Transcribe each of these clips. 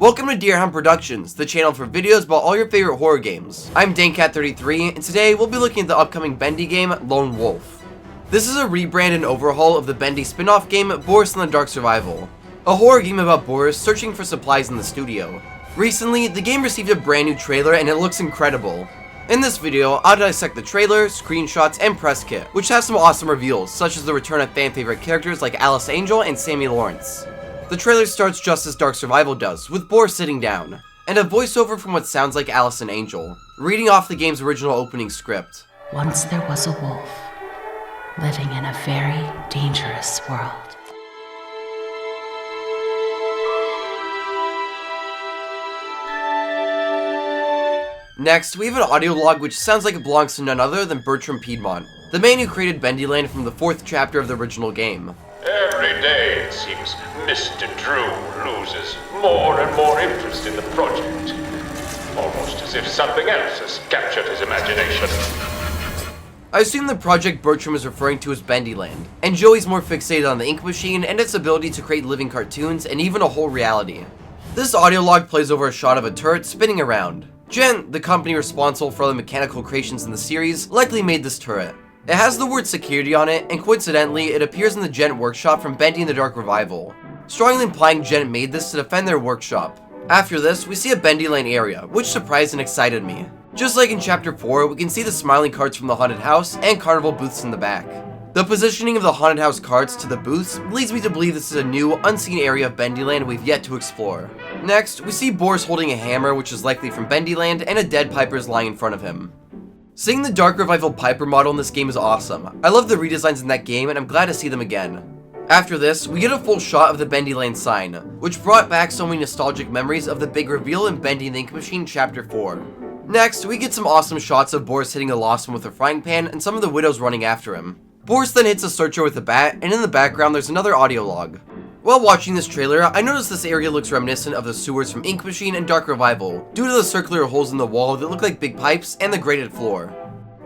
Welcome to Deer Hunt Productions, the channel for videos about all your favorite horror games. I'm DaneCat33, and today we'll be looking at the upcoming Bendy game, Lone Wolf. This is a rebrand and overhaul of the Bendy spin-off game, Boris and the Dark Survival, a horror game about Boris searching for supplies in the studio. Recently, the game received a brand new trailer and it looks incredible. In this video, I'll dissect the trailer, screenshots, and press kit, which has some awesome reveals, such as the return of fan-favorite characters like Alice Angel and Sammy Lawrence. The trailer starts just as Dark Survival does, with Boris sitting down, and a voiceover from what sounds like Alice and Angel, reading off the game's original opening script. Once there was a wolf, living in a very dangerous world. Next, we have an audio log which sounds like it belongs to none other than Bertram Piedmont, the man who created Bendyland from the 4th chapter of the original game. Every day, it seems, Mr. Drew loses more and more interest in the project. Almost as if something else has captured his imagination. I assume the project Bertram is referring to as Bendyland, and Joey's more fixated on the ink machine and its ability to create living cartoons and even a whole reality. This audio log plays over a shot of a turret spinning around. Gent, the company responsible for all the mechanical creations in the series, likely made this turret. It has the word security on it, and coincidentally, it appears in the Gent workshop from Bendy and the Dark Revival, strongly implying Gent made this to defend their workshop. After this, we see a Bendyland area, which surprised and excited me. Just like in Chapter 4, we can see the smiling carts from the haunted house and carnival booths in the back. The positioning of the haunted house carts to the booths leads me to believe this is a new, unseen area of Bendyland we've yet to explore. Next, we see Boris holding a hammer, which is likely from Bendyland, and a dead Piper is lying in front of him. Seeing the Dark Revival Piper model in this game is awesome. I love the redesigns in that game, and I'm glad to see them again. After this, we get a full shot of the Bendyland sign, which brought back so many nostalgic memories of the big reveal in Bendy and the Ink Machine Chapter 4. Next, we get some awesome shots of Boris hitting a lost one with a frying pan and some of the widows running after him. Boris then hits a searcher with a bat, and in the background there's another audio log. While watching this trailer, I noticed this area looks reminiscent of the sewers from Ink Machine and Dark Revival, due to the circular holes in the wall that look like big pipes and the grated floor.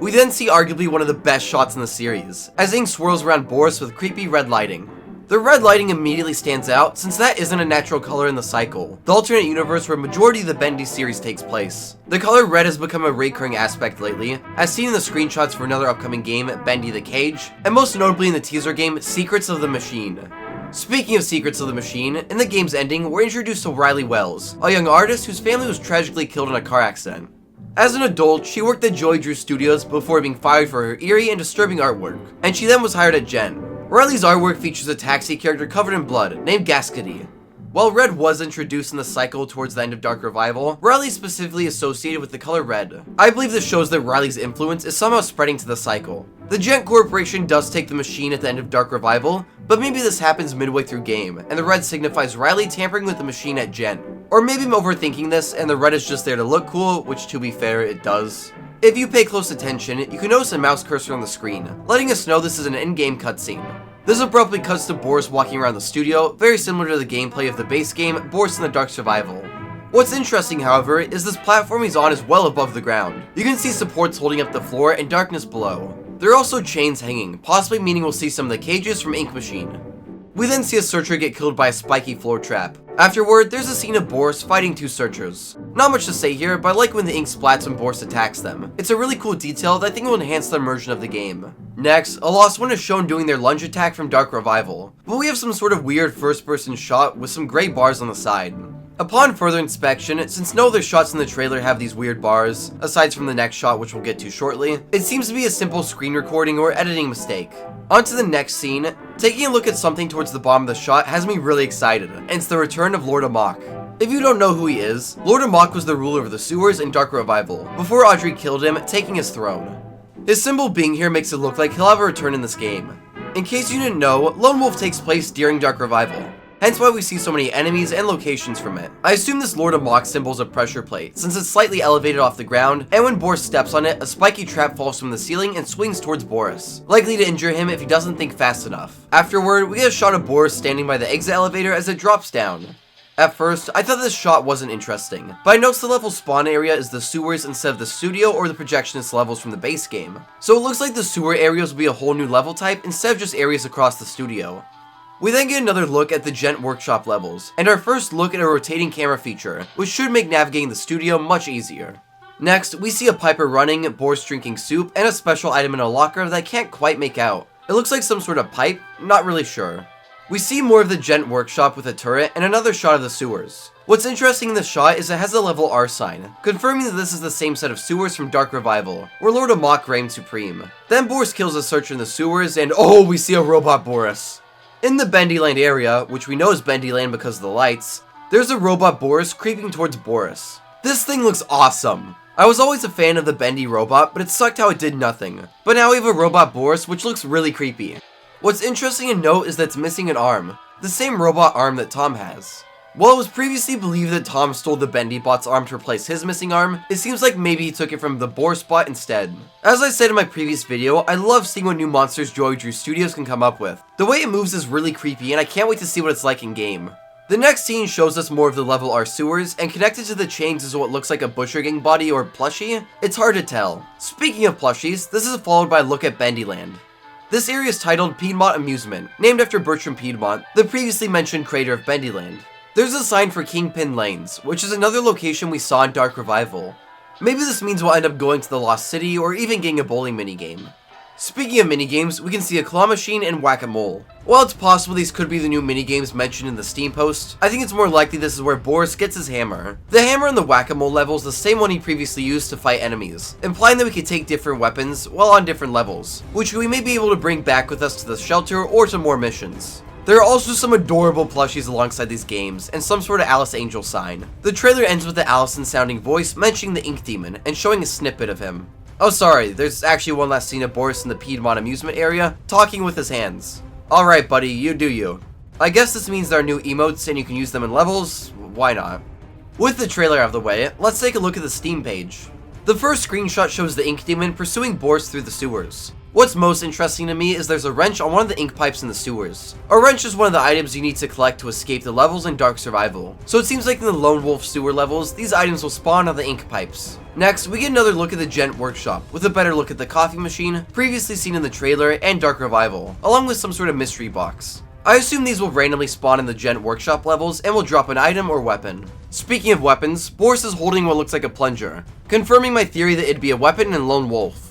We then see arguably one of the best shots in the series, as ink swirls around Boris with creepy red lighting. The red lighting immediately stands out, since that isn't a natural color in the cycle, the alternate universe where majority of the Bendy series takes place. The color red has become a recurring aspect lately, as seen in the screenshots for another upcoming game, Bendy the Cage, and most notably in the teaser game, Secrets of the Machine. Speaking of Secrets of the Machine, in the game's ending, we're introduced to Riley Wells, a young artist whose family was tragically killed in a car accident. As an adult, she worked at Joey Drew Studios before being fired for her eerie and disturbing artwork, and she then was hired at Gent. Riley's artwork features a taxi character covered in blood, named Gascady. While red was introduced in the cycle towards the end of Dark Revival, Riley is specifically associated with the color red. I believe this shows that Riley's influence is somehow spreading to the cycle. The Gent Corporation does take the machine at the end of Dark Revival, but maybe this happens midway through game, and the red signifies Riley tampering with the machine at Gent. Or maybe I'm overthinking this, and the red is just there to look cool, which to be fair, it does. If you pay close attention, you can notice a mouse cursor on the screen, letting us know this is an in-game cutscene. This abruptly cuts to Boris walking around the studio, very similar to the gameplay of the base game, Boris and the Dark Survival. What's interesting, however, is this platform he's on is well above the ground. You can see supports holding up the floor and darkness below. There are also chains hanging, possibly meaning we'll see some of the cages from Ink Machine. We then see a searcher get killed by a spiky floor trap. Afterward, there's a scene of Boris fighting two searchers. Not much to say here, but I like when the ink splats when Boris attacks them. It's a really cool detail that I think will enhance the immersion of the game. Next, a lost one is shown doing their lunge attack from Dark Revival, but we have some sort of weird first-person shot with some gray bars on the side. Upon further inspection, since no other shots in the trailer have these weird bars, aside from the next shot which we'll get to shortly, it seems to be a simple screen recording or editing mistake. On to the next scene. Taking a look at something towards the bottom of the shot has me really excited, and it's the return of Lord Amok. If you don't know who he is, Lord Amok was the ruler of the sewers in Dark Revival, before Audrey killed him, taking his throne. His symbol being here makes it look like he'll have a return in this game. In case you didn't know, Lone Wolf takes place during Dark Revival, hence why we see so many enemies and locations from it. I assume this Lord Amok symbol is a pressure plate, since it's slightly elevated off the ground, and when Boris steps on it, a spiky trap falls from the ceiling and swings towards Boris, likely to injure him if he doesn't think fast enough. Afterward, we get a shot of Boris standing by the exit elevator as it drops down. At first, I thought this shot wasn't interesting, but I noticed the level spawn area is the sewers instead of the studio or the projectionist levels from the base game. So it looks like the sewer areas will be a whole new level type instead of just areas across the studio. We then get another look at the Gent Workshop levels, and our first look at a rotating camera feature, which should make navigating the studio much easier. Next, we see a Piper running, Boris drinking soup, and a special item in a locker that I can't quite make out. It looks like some sort of pipe, not really sure. We see more of the Gent Workshop with a turret and another shot of the sewers. What's interesting in this shot is it has a level R sign, confirming that this is the same set of sewers from Dark Revival, where Lord Amok reigns supreme. Then Boris kills a searcher in the sewers, and oh, we see a robot Boris. In the Bendy Land area, which we know is Bendy Land because of the lights, there's a robot Boris creeping towards Boris. This thing looks awesome. I was always a fan of the Bendy robot, but it sucked how it did nothing. But now we have a robot Boris, which looks really creepy. What's interesting to note is that it's missing an arm, the same robot arm that Tom has. While it was previously believed that Tom stole the Bendy bot's arm to replace his missing arm, it seems like maybe he took it from the Boris bot instead. As I said in my previous video, I love seeing what new monsters Joey Drew Studios can come up with. The way it moves is really creepy, and I can't wait to see what it's like in game. The next scene shows us more of the level R sewers, and connected to the chains is what looks like a Butcher Gang body or plushie. It's hard to tell. Speaking of plushies, this is followed by a look at Bendy Land. This area is titled Piedmont Amusement, named after Bertram Piedmont, the previously mentioned creator of Bendy Land. There's a sign for Kingpin Lanes, which is another location we saw in Dark Revival. Maybe this means we'll end up going to the Lost City or even getting a bowling minigame. Speaking of minigames, we can see a claw machine and whack-a-mole. While it's possible these could be the new minigames mentioned in the Steam post, I think it's more likely this is where Boris gets his hammer. The hammer in the whack-a-mole level is the same one he previously used to fight enemies, implying that we could take different weapons while on different levels, which we may be able to bring back with us to the shelter or to more missions. There are also some adorable plushies alongside these games, and some sort of Alice Angel sign. The trailer ends with the Allison-sounding voice mentioning the Ink Demon, and showing a snippet of him. Oh sorry, there's actually one last scene of Boris in the Piedmont Amusement area, talking with his hands. Alright buddy, you do you. I guess this means there are new emotes and you can use them in levels, why not? With the trailer out of the way, let's take a look at the Steam page. The first screenshot shows the Ink Demon pursuing Boris through the sewers. What's most interesting to me is there's a wrench on one of the ink pipes in the sewers. A wrench is one of the items you need to collect to escape the levels in Dark Survival, so it seems like in the Lone Wolf sewer levels, these items will spawn on the ink pipes. Next, we get another look at the Gent Workshop, with a better look at the coffee machine, previously seen in the trailer and Dark Revival, along with some sort of mystery box. I assume these will randomly spawn in the Gent Workshop levels and will drop an item or weapon. Speaking of weapons, Boris is holding what looks like a plunger, confirming my theory that it'd be a weapon in Lone Wolf.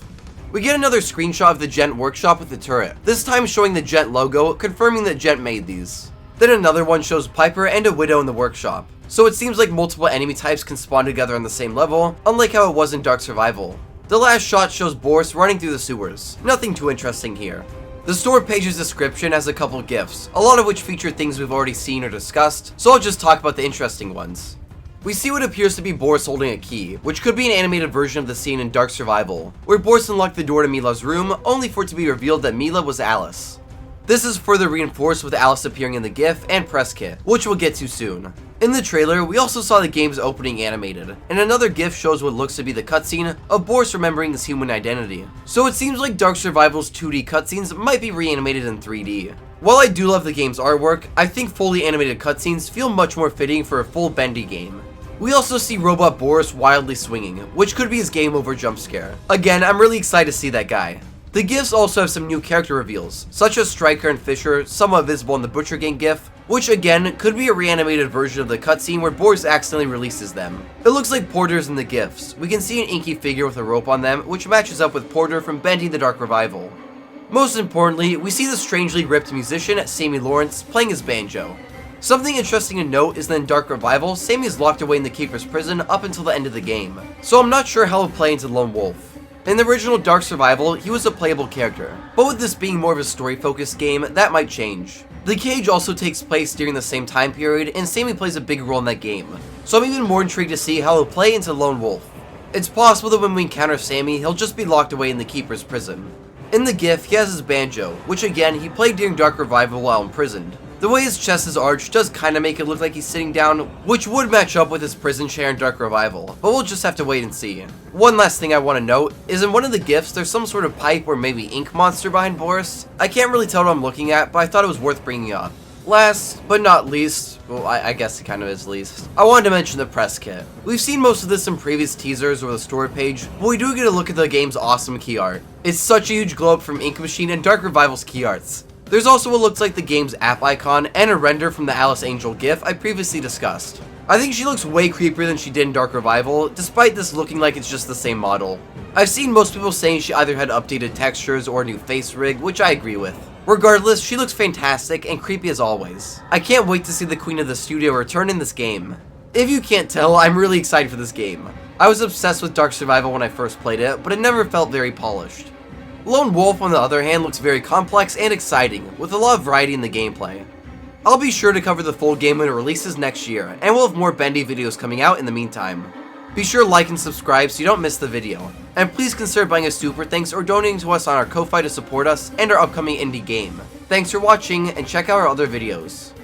We get another screenshot of the Gent Workshop with the turret, this time showing the Gent logo, confirming that Gent made these. Then another one shows Piper and a Widow in the workshop, so it seems like multiple enemy types can spawn together on the same level, unlike how it was in Dark Survival. The last shot shows Boris running through the sewers, nothing too interesting here. The store page's description has a couple GIFs, a lot of which feature things we've already seen or discussed, so I'll just talk about the interesting ones. We see what appears to be Boris holding a key, which could be an animated version of the scene in Dark Survival, where Boris unlocked the door to Mila's room, only for it to be revealed that Mila was Alice. This is further reinforced with Alice appearing in the GIF and press kit, which we'll get to soon. In the trailer, we also saw the game's opening animated, and another GIF shows what looks to be the cutscene of Boris remembering his human identity. So it seems like Dark Survival's 2D cutscenes might be reanimated in 3D. While I do love the game's artwork, I think fully animated cutscenes feel much more fitting for a full Bendy game. We also see Robot Boris wildly swinging, which could be his game over jump scare. Again, I'm really excited to see that guy. The GIFs also have some new character reveals, such as Stryker and Fisher, somewhat visible in the Butcher Gang GIF, which again could be a reanimated version of the cutscene where Boris accidentally releases them. It looks like Porter's in the GIFs. We can see an inky figure with a rope on them, which matches up with Porter from Bendy the Dark Revival. Most importantly, we see the strangely ripped musician, Sammy Lawrence, playing his banjo. Something interesting to note is that in Dark Revival, Sammy is locked away in the Keeper's prison up until the end of the game, so I'm not sure how he'll play into Lone Wolf. In the original Dark Survival, he was a playable character, but with this being more of a story-focused game, that might change. The Cage also takes place during the same time period, and Sammy plays a big role in that game, so I'm even more intrigued to see how he'll play into Lone Wolf. It's possible that when we encounter Sammy, he'll just be locked away in the Keeper's prison. In the GIF, he has his banjo, which again, he played during Dark Revival while imprisoned. The way his chest is arched does kinda make it look like he's sitting down, which would match up with his prison chair in Dark Revival, but we'll just have to wait and see. One last thing I want to note is in one of the GIFs there's some sort of pipe or maybe ink monster behind Boris. I can't really tell what I'm looking at, but I thought it was worth bringing up. Last, but not least, well I guess it kind of is least, I wanted to mention the press kit. We've seen most of this in previous teasers or the store page, but we do get a look at the game's awesome key art. It's such a huge glow up from Ink Machine and Dark Revival's key arts. There's also what looks like the game's app icon and a render from the Alice Angel GIF I previously discussed. I think she looks way creepier than she did in Dark Revival, despite this looking like it's just the same model. I've seen most people saying she either had updated textures or a new face rig, which I agree with. Regardless, she looks fantastic and creepy as always. I can't wait to see the Queen of the Studio return in this game. If you can't tell, I'm really excited for this game. I was obsessed with Dark Survival when I first played it, but it never felt very polished. Lone Wolf, on the other hand, looks very complex and exciting, with a lot of variety in the gameplay. I'll be sure to cover the full game when it releases next year, and we'll have more Bendy videos coming out in the meantime. Be sure to like and subscribe so you don't miss the video, and please consider buying a super thanks or donating to us on our Ko-Fi to support us and our upcoming indie game. Thanks for watching, and check out our other videos.